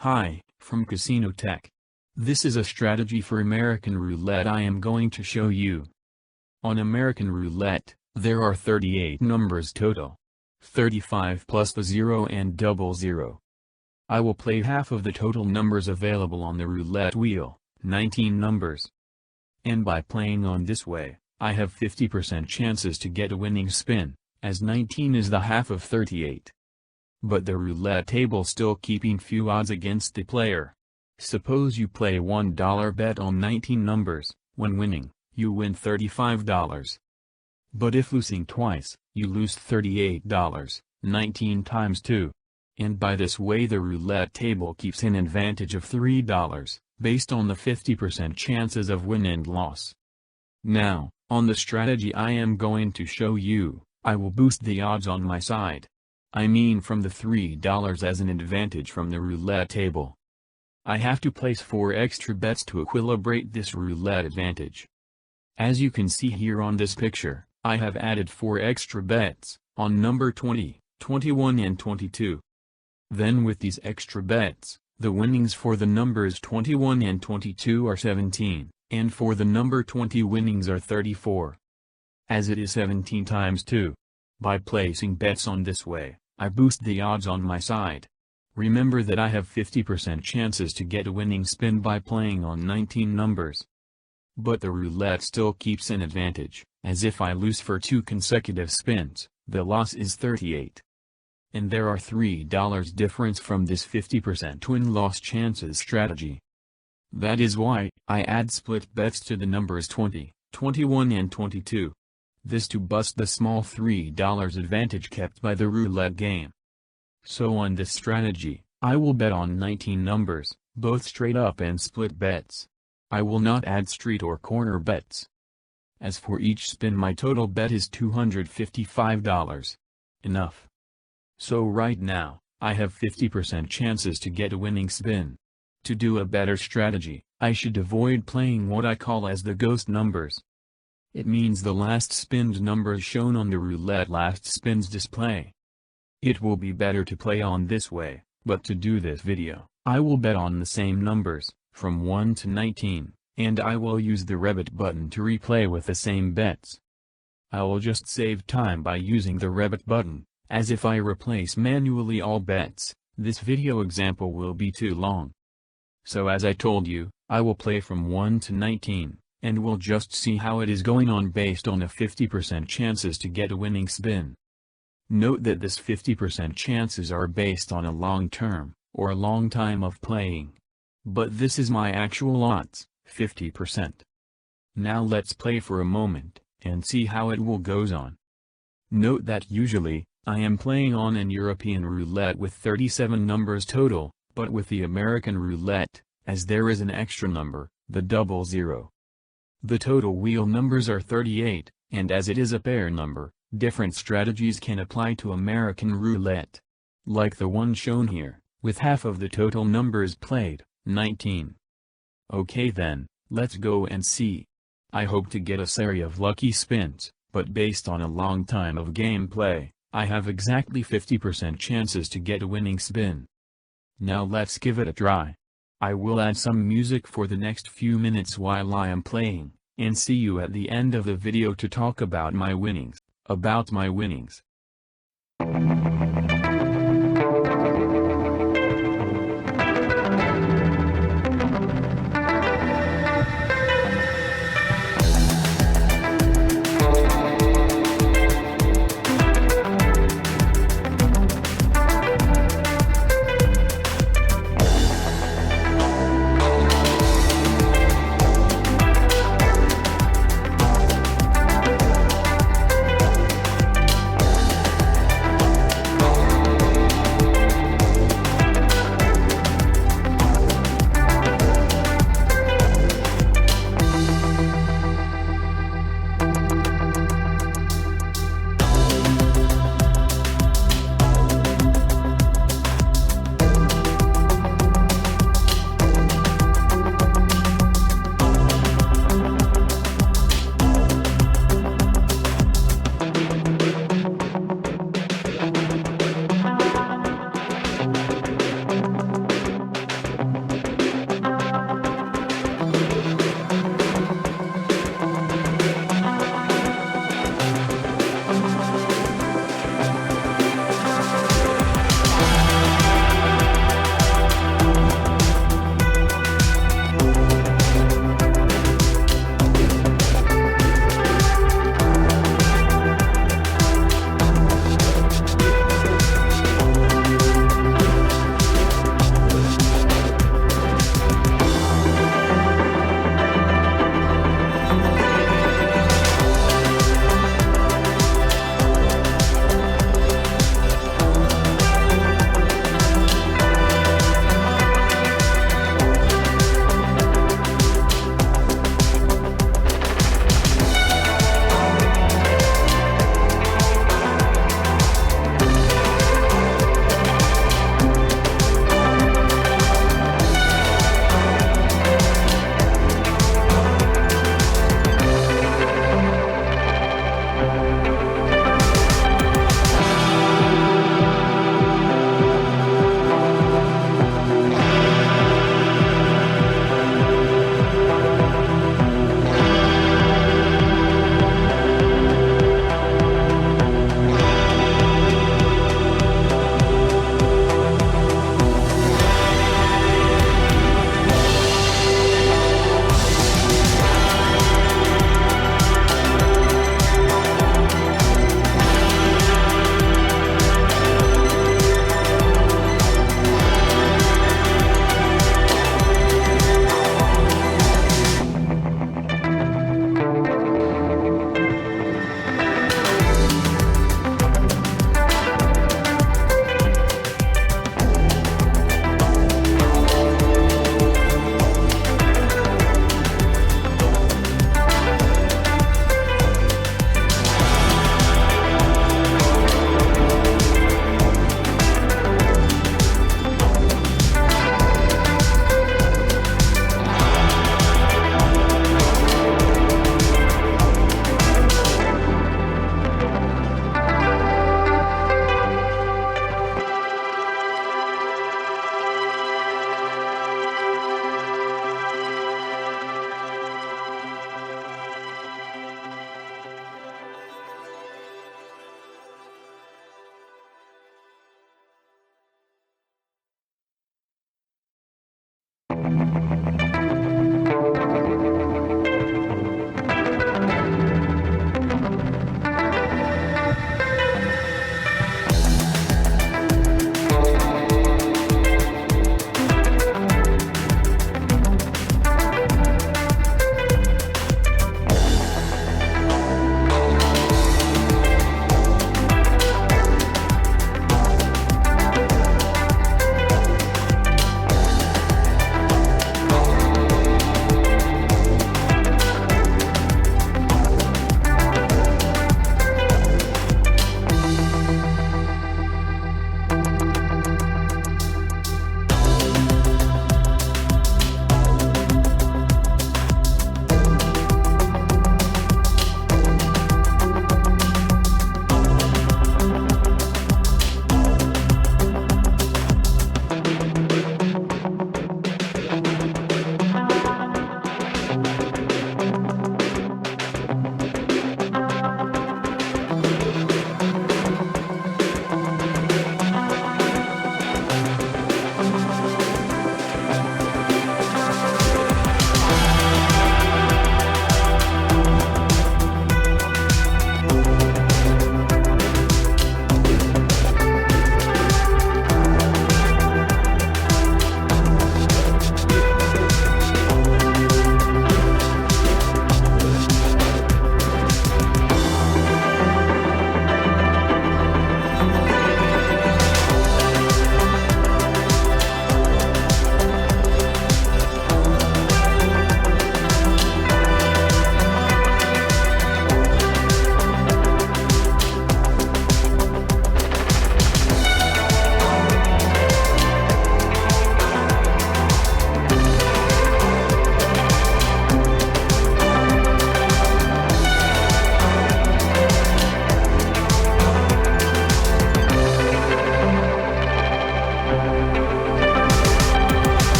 Hi, from Casino Tech. This is a strategy for American Roulette I am going to show you. On American Roulette, there are 38 numbers total. 35 plus the 0 and double 0. I will play half of the total numbers available on the roulette wheel, 19 numbers. And by playing on this way, I have 50% chances to get a winning spin, as 19 is the half of 38. But the roulette table still keeping few odds against the player. Suppose you play $1 bet on 19 numbers, when winning, you win $35. But if losing twice, you lose $38, 19 times 2. And by this way the roulette table keeps an advantage of $3, based on the 50% chances of win and loss. Now, on the strategy I am going to show you, I will boost the odds on my side. I mean from the $3 as an advantage from the roulette table. I have to place 4 extra bets to equilibrate this roulette advantage. As you can see here on this picture, I have added 4 extra bets, on number 20, 21 and 22. Then with these extra bets, the winnings for the numbers 21 and 22 are 17, and for the number 20 winnings are 34. As it is 17 times 2. By placing bets on this way, I boost the odds on my side. Remember that I have 50% chances to get a winning spin by playing on 19 numbers. But the roulette still keeps an advantage, as if I lose for 2 consecutive spins, the loss is 38. And there are $3 difference from this 50% win-loss chances strategy. That is why I add split bets to the numbers 20, 21 and 22. This to bust the small $3 advantage kept by the roulette game. So on this strategy, I will bet on 19 numbers, both straight up and split bets. I will not add street or corner bets. As for each spin my total bet is $255. Enough. So right now, I have 50% chances to get a winning spin. To do a better strategy, I should avoid playing what I call as the ghost numbers. It means the last spin's numbers shown on the roulette last spin's display. It will be better to play on this way, but to do this video, I will bet on the same numbers, from 1 to 19, and I will use the rebut button to replay with the same bets. I will just save time by using the rebut button, as if I replace manually all bets, this video example will be too long. So as I told you, I will play from 1 to 19. And we'll just see how it is going on based on a 50% chances to get a winning spin. Note that this 50% chances are based on a long term, or a long time of playing. But this is my actual odds, 50%. Now let's play for a moment, and see how it will goes on. Note that usually, I am playing on an European roulette with 37 numbers total, but with the American roulette, as there is an extra number, the double 0. The total wheel numbers are 38, and as it is a pair number, different strategies can apply to American roulette. Like the one shown here, with half of the total numbers played, 19. Okay then, let's go and see. I hope to get a series of lucky spins, but based on a long time of gameplay, I have exactly 50% chances to get a winning spin. Now let's give it a try. I will add some music for the next few minutes while I am playing, and see you at the end of the video to talk about my winnings.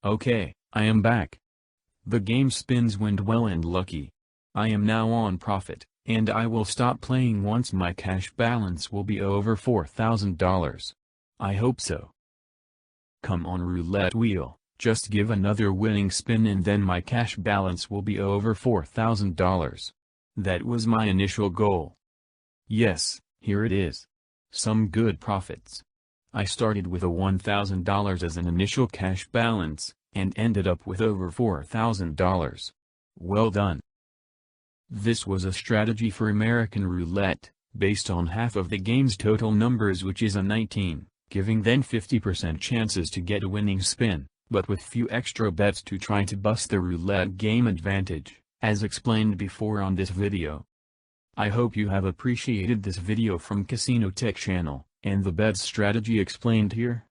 Okay, I am back. The game spins went well and lucky. I am now on profit, and I will stop playing once my cash balance will be over $4,000. I hope so. Come on roulette wheel, just give another winning spin and then my cash balance will be over $4,000. That was my initial goal. Yes, here it is. Some good profits. I started with a $1,000 as an initial cash balance, and ended up with over $4,000. Well done. This was a strategy for American roulette, based on half of the game's total numbers, which is a 19, giving then 50% chances to get a winning spin, but with few extra bets to try to bust the roulette game advantage, as explained before on this video. I hope you have appreciated this video from Casino Tech channel, and the bet strategy explained here.